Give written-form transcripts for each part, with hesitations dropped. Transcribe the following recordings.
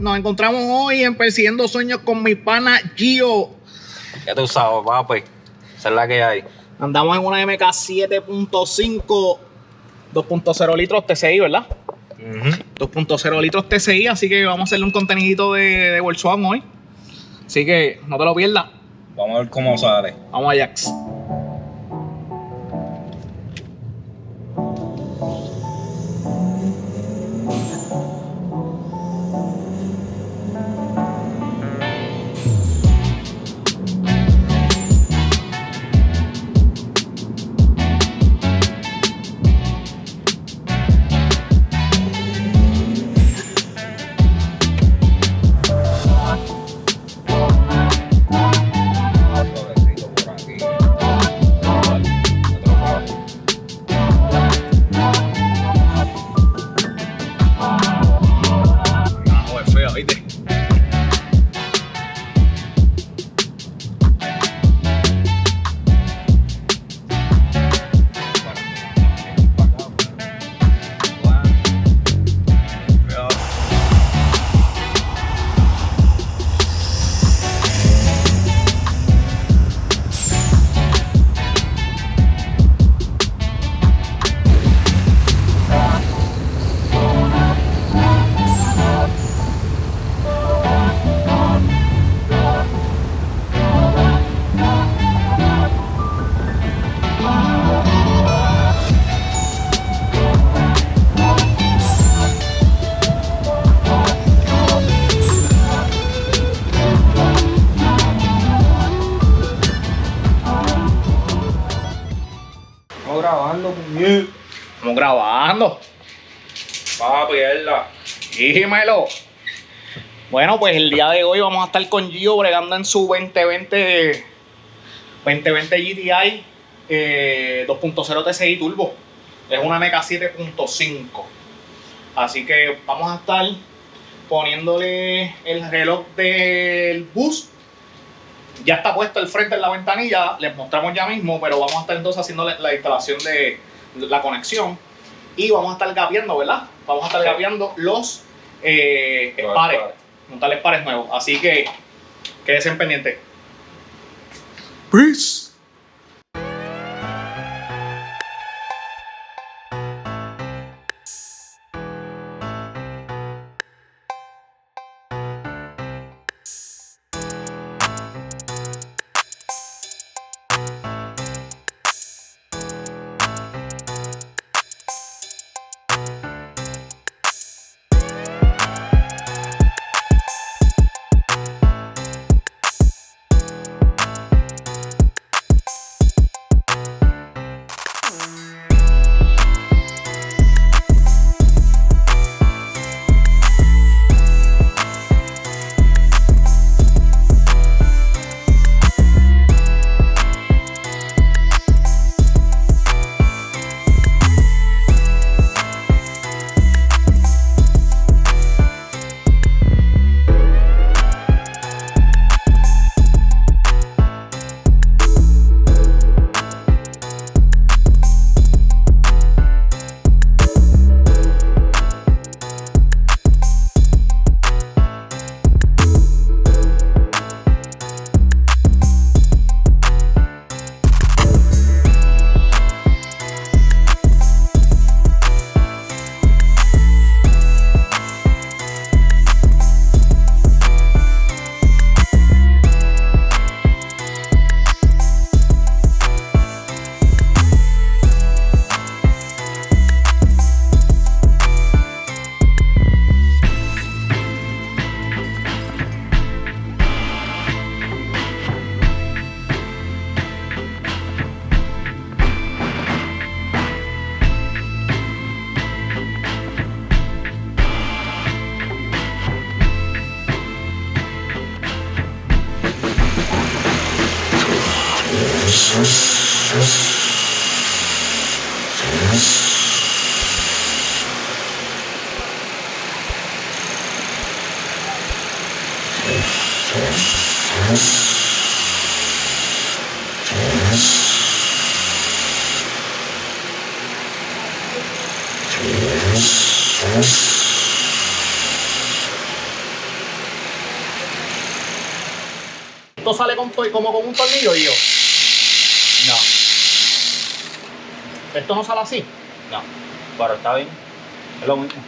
Nos encontramos hoy en Persiguiendo Sueños con mi pana Gio. Ya tú sabes, papi. Esa es la que hay. Andamos en una MK7.5 2.0 litros TSI, ¿verdad? 2.0 litros TSI, así que vamos a hacerle un contenidito de Volkswagen hoy. Así que no te lo pierdas. Vamos a ver cómo sale. Vamos a Jax. Estamos grabando. Papi, Dímelo. Bueno, pues el día de hoy vamos a estar con Gio bregando en su 2020 GTI 2.0 TSI Turbo. Es una MK7.5. Así que vamos a estar poniéndole el reloj del bus. Ya está puesto el frente en la ventanilla, les mostramos ya mismo, pero vamos a estar entonces haciendo la instalación de la conexión y vamos a estar gapeando, ¿verdad? Vamos a estar gapeando los pares, montarles pares nuevos. Así que quédense pendientes. Peace. Esto sale como con un tornillo y yo. No, Esto no sale así. no. Pero está bien. Es lo mismo.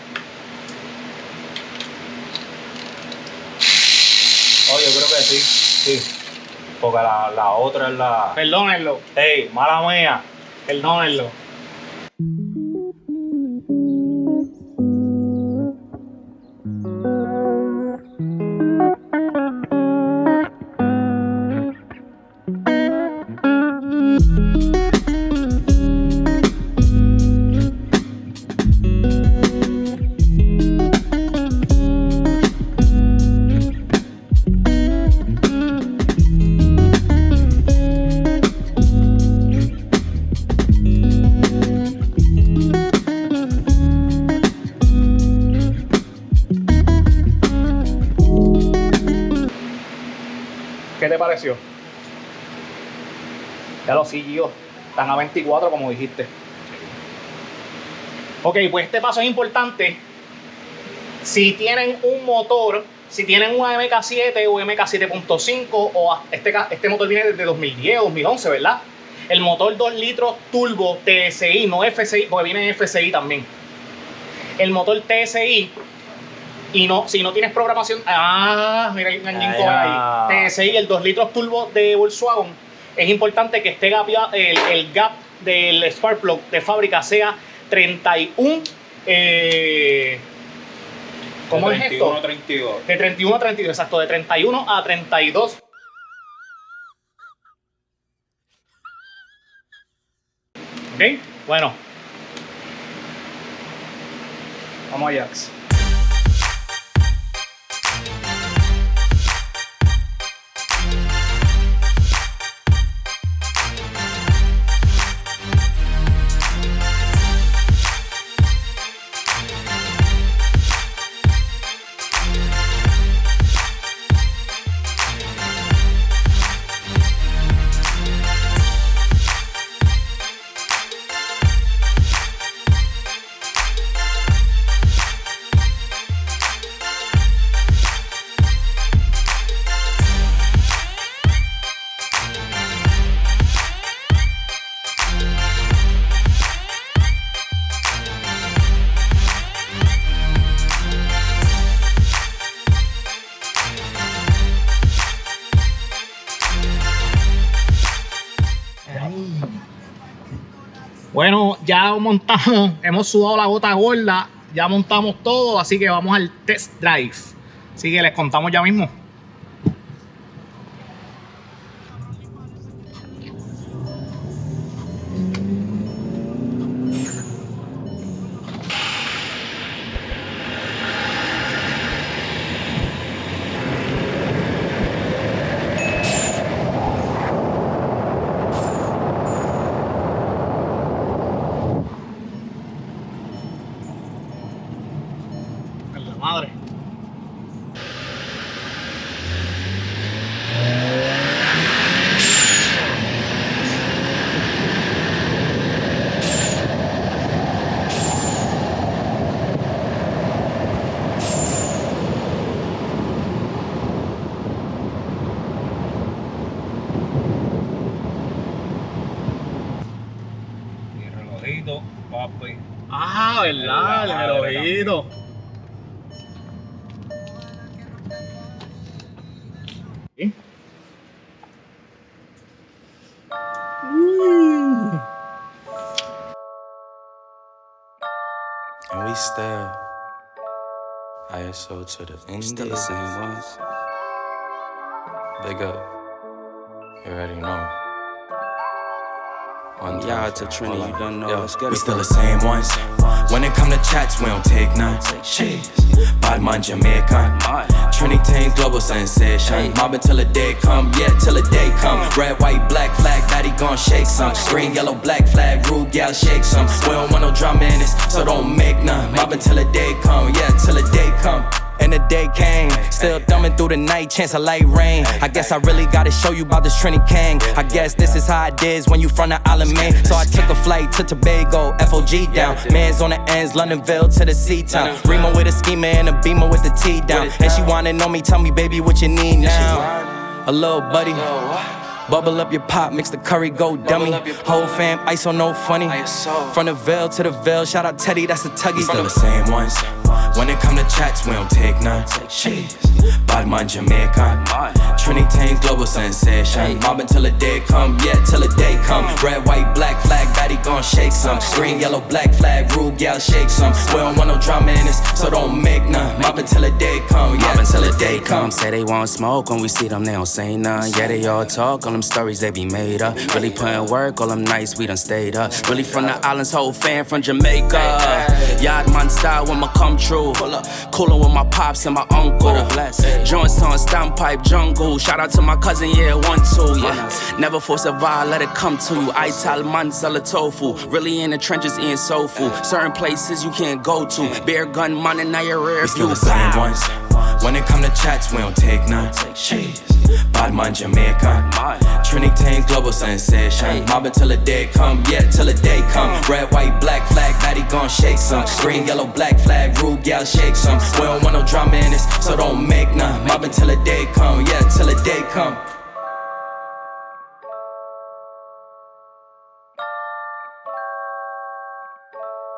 Oh, yo creo que sí. Sí. Porque la otra es la... Perdónenlo. ¡Ey! ¡Mala mía! Perdónenlo. ¿Qué te pareció? Ya lo siguió. Están a 24 como dijiste. Ok, pues este paso es importante. Si tienen un motor, si tienen una MK7 o MK7.5 o este motor viene desde 2010 o 2011, ¿verdad? El motor 2 litros turbo TSI, no FSI, porque viene FSI también. El motor TSI, y no, si no tienes programación, mira, hay un engineco ahí. TSI, el 2 litros turbo de Volkswagen, es importante que esté el gap del spark plug de fábrica sea 31. ¿Cómo es esto? 31 a 32. De 31 a 32, exacto, de 31 a 32. ¿Ok? Bueno. Vamos a Jax. Bueno, ya montamos, hemos sudado la gota gorda, ya montamos todo, así que vamos al test drive. Así que les contamos ya mismo. Madre. Mi relojito, papi. Ah, ¿verdad? El relojito. ¿Sí? And we still ISO to the end. Still the same ones. Big up. You already know. Yeah, to Trini, you done know. Let's get it. We still the same ones. When it come to chats, we don't take none. Cheese. Badman Jamaican. Trinity global sensation. Mobbing till the day come, yeah, till the day come. Red, white, black flag, daddy gon' shake some. Green, yellow, black flag, rude gal shake some. We don't want no drama in this, so don't make none. Mobbing till the day come, yeah, till the day come. And the day came, still thumbing through the night, chance of light rain. I guess I really gotta show you about this Trini King. I guess this is how it is when you from the island, man. So I took a flight to Tobago, FOG down. Man's on the ends, Londonville to the C-town. Remo with a schemer and a beamer with the T down. And she wanna know me, tell me, baby, what you need now. A little buddy. Bubble up your pop, mix the curry, go dummy. Whole fam, ice on no funny. From the Ville to the Ville, shout out Teddy, that's the Tuggy. Still the same ones. When it come to chats, we don't take none. Cheese. Badman Jamaican. Trinity global sensation. Mobbing till the day come, yeah, till the day come. Red, white, black flag, daddy gon' shake some. Green, yellow, black flag, rude gal shake some. We don't want no drama in this, so don't make none. Mobbing till the day come, yeah, till the day come. Say they want smoke, when we see them, they don't say none. Yeah, they all talk, all them stories they be made up. Really putting work, all them nights we done stayed up. Really from the islands, whole fan from Jamaica. Yard man style when my come true. Coolin' with my pops and my uncle. Joints on standpipe jungle. Shout out to my cousin, yeah, 1-2, yeah. Never force a vibe, let it come to you. I tell man, sell a tofu. Really in the trenches eating soul food. Certain places you can't go to. Bear gun, man, and now you're rare. We still the same ones. When it come to chats, we don't take none. Cheese. Badman Jamaican. Trinity global sensation. Mobbing till the day come, yeah, till the day come. Red, white, black flag, daddy gon' shake some. Green, yellow, black flag, rude gal shake some. We don't want no drama in this, so don't make none. Mobbing till the day come, yeah, till the day come.